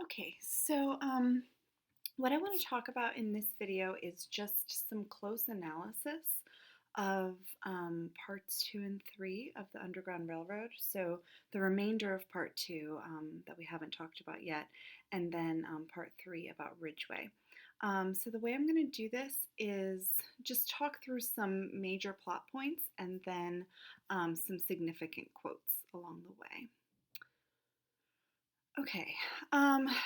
Okay, what I want to talk about in this video is just some close analysis of parts 2 and 3 of the Underground Railroad. So the remainder of part 2 that we haven't talked about yet, and then part 3 about Ridgeway. So the way I'm going to do this is just talk through some major plot points and then some significant quotes along the way. Okay,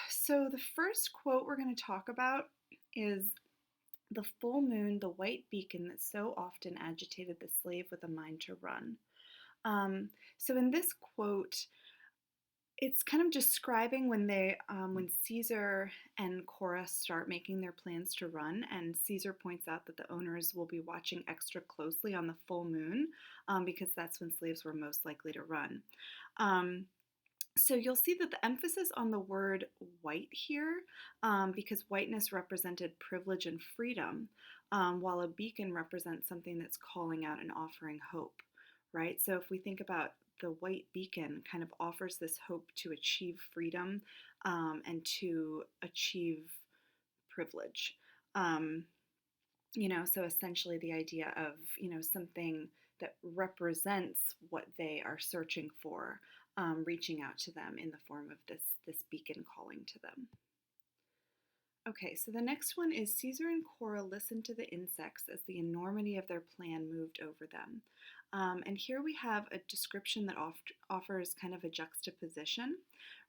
so the first quote we're going to talk about is the full moon, the white beacon that so often agitated the slave with a mind to run. So in this quote, it's kind of describing when Caesar and Cora start making their plans to run, and Caesar points out that the owners will be watching extra closely on the full moon because that's when slaves were most likely to run. So you'll see that the emphasis on the word white here, because whiteness represented privilege and freedom, while a beacon represents something that's calling out and offering hope, right? So if we think about the white beacon kind of offers this hope to achieve freedom and to achieve privilege. Um, so essentially the idea of, something that represents what they are searching for, reaching out to them in the form of this beacon calling to them. Okay, so the next one is Caesar and Cora listened to the insects as the enormity of their plan moved over them. And here we have a description that offers kind of a juxtaposition,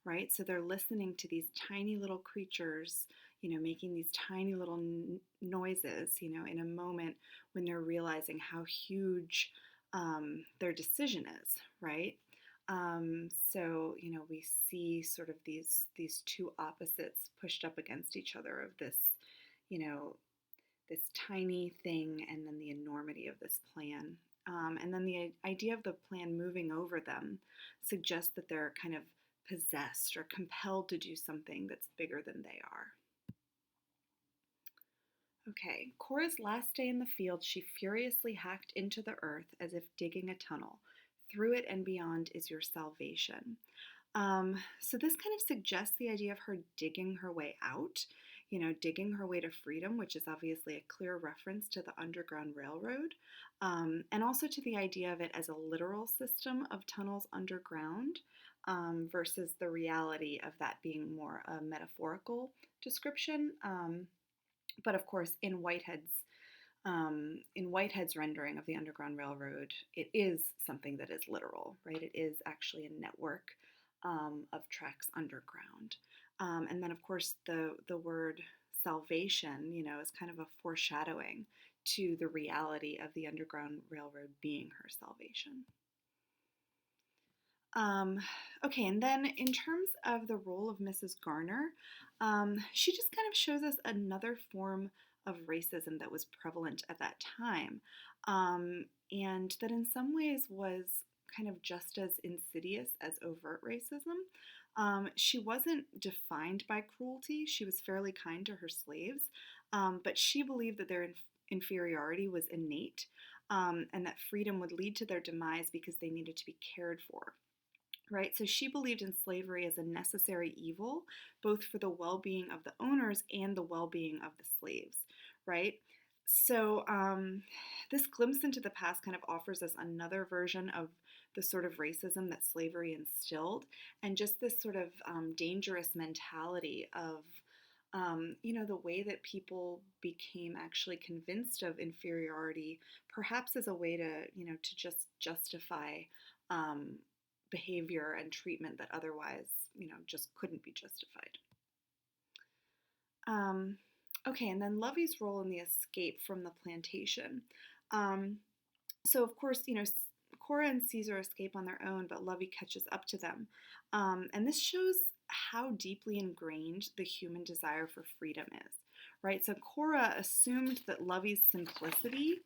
right? So they're listening to these tiny little creatures, making these tiny little noises, in a moment when they're realizing how huge their decision is, right? We see sort of these two opposites pushed up against each other of this, you know, this tiny thing and then the enormity of this plan. And then the idea of the plan moving over them suggests that they're kind of possessed or compelled to do something that's bigger than they are. Okay, Cora's last day in the field, she furiously hacked into the earth as if digging a tunnel. Through it and beyond is your salvation. So this kind of suggests the idea of her digging her way out, digging her way to freedom, which is obviously a clear reference to the Underground Railroad, and also to the idea of it as a literal system of tunnels underground versus the reality of that being more a metaphorical description. But of course, in Whitehead's rendering of the Underground Railroad, it is something that is literal, right? It is actually a network of tracks underground. And then, of course, the word salvation, is kind of a foreshadowing to the reality of the Underground Railroad being her salvation. Okay, and then in terms of the role of Mrs. Garner, she just kind of shows us another form of racism that was prevalent at that time, and that in some ways was kind of just as insidious as overt racism. She wasn't defined by cruelty. She was fairly kind to her slaves, but she believed that their inferiority was innate, and that freedom would lead to their demise because they needed to be cared for. Right, so she believed in slavery as a necessary evil, both for the well-being of the owners and the well-being of the slaves, right? So this glimpse into the past kind of offers us another version of the sort of racism that slavery instilled, and just this sort of dangerous mentality of, the way that people became actually convinced of inferiority, perhaps as a way to just justify behavior and treatment that otherwise, just couldn't be justified. Okay, and then Lovey's role in the escape from the plantation. So of course, Cora and Caesar escape on their own, but Lovey catches up to them. And this shows how deeply ingrained the human desire for freedom is, right? So Cora assumed that Lovey's simplicity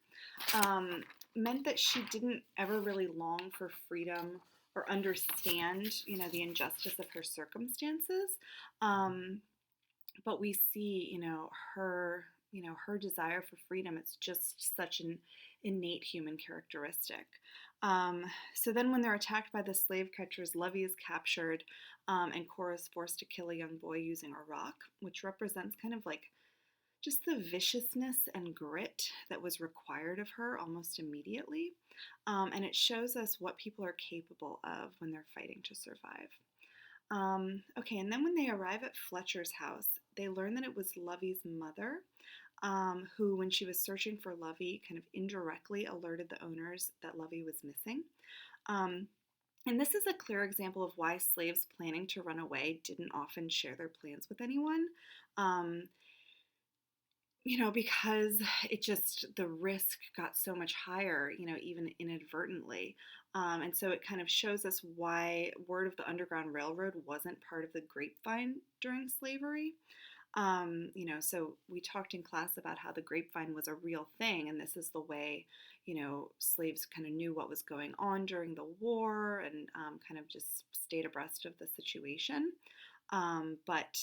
meant that she didn't ever really long for freedom or understand, the injustice of her circumstances. But we see, her her desire for freedom. It's just such an innate human characteristic. So then, when they're attacked by the slave catchers, Lovey is captured, and Cora is forced to kill a young boy using a rock, which represents kind of like just the viciousness and grit that was required of her almost immediately. And it shows us what people are capable of when they're fighting to survive. Okay, and then when they arrive at Fletcher's house, they learn that it was Lovey's mother, who, when she was searching for Lovey, kind of indirectly alerted the owners that Lovey was missing. Um, and this is a clear example of why slaves planning to run away didn't often share their plans with anyone. Um, because the risk got so much higher, even inadvertently. And so it kind of shows us why word of the Underground Railroad wasn't part of the grapevine during slavery. So we talked in class about how the grapevine was a real thing, and this is the way, slaves kind of knew what was going on during the war and kind of just stayed abreast of the situation. But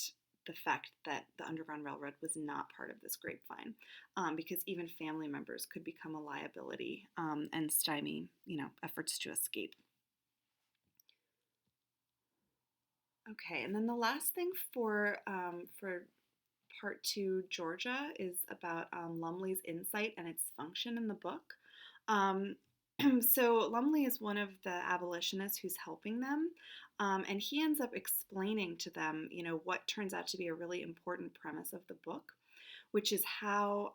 the fact that the Underground Railroad was not part of this grapevine, because even family members could become a liability and stymie, efforts to escape. Okay, and then the last thing for part two, Georgia, is about Lumley's insight and its function in the book. Um, so Lumley is one of the abolitionists who's helping them, and he ends up explaining to them, what turns out to be a really important premise of the book, which is how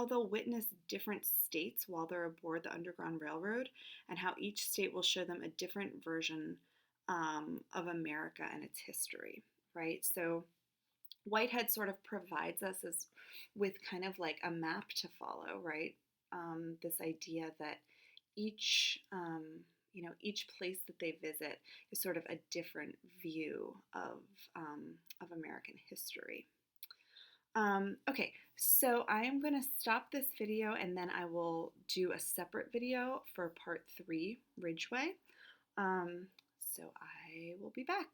they'll witness different states while they're aboard the Underground Railroad, and how each state will show them a different version of America and its history, right? So Whitehead sort of provides us with kind of like a map to follow, right? This idea that each each place that they visit is sort of a different view of American history. Okay, so I am going to stop this video and then I will do a separate video for part 3, Ridgeway. So I will be back.